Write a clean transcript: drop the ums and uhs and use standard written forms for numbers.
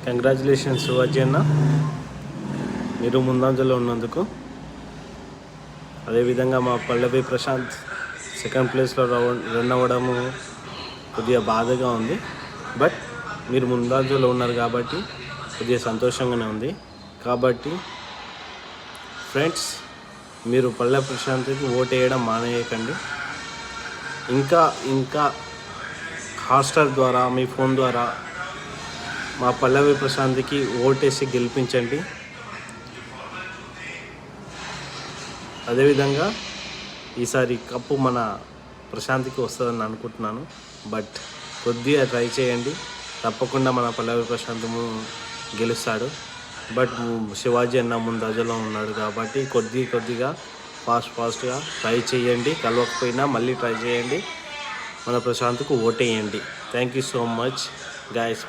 Congratulations Shivaji అన్న, మీరు ముందంజలో ఉన్నందుకు. అదేవిధంగా మా పల్లవి ప్రశాంత్ సెకండ్ ప్లేస్లో రన్ అవ్వడము కొద్దిగా బాధగా ఉంది. బట్ మీరు ముందంజలో ఉన్నారు కాబట్టి కొద్దిగా సంతోషంగానే ఉంది. కాబట్టి ఫ్రెండ్స్, మీరు పల్లవి ప్రశాంత్కి ఓటు వేయడం మానేయకండి. ఇంకా హాట్‌స్టార్ ద్వారా మీ ఫోన్ ద్వారా మా పల్లవి ప్రశాంత్కి ఓటేసి గెలిపించండి. అదేవిధంగా ఈసారి కప్పు మన ప్రశాంత్కి వస్తుందని అనుకుంటున్నాను. బట్ కొద్దిగా ట్రై చేయండి, తప్పకుండా మన పల్లవి ప్రశాంత్ గెలుస్తాడు. బట్ శివాజీ అన్న ముందజలో ఉన్నాడు కాబట్టి కొద్దిగా ఫాస్ట్గా ట్రై చేయండి. కలవకపోయినా మళ్ళీ ట్రై చేయండి, మన ప్రశాంత్కు ఓటేయండి. Thank you so much guys.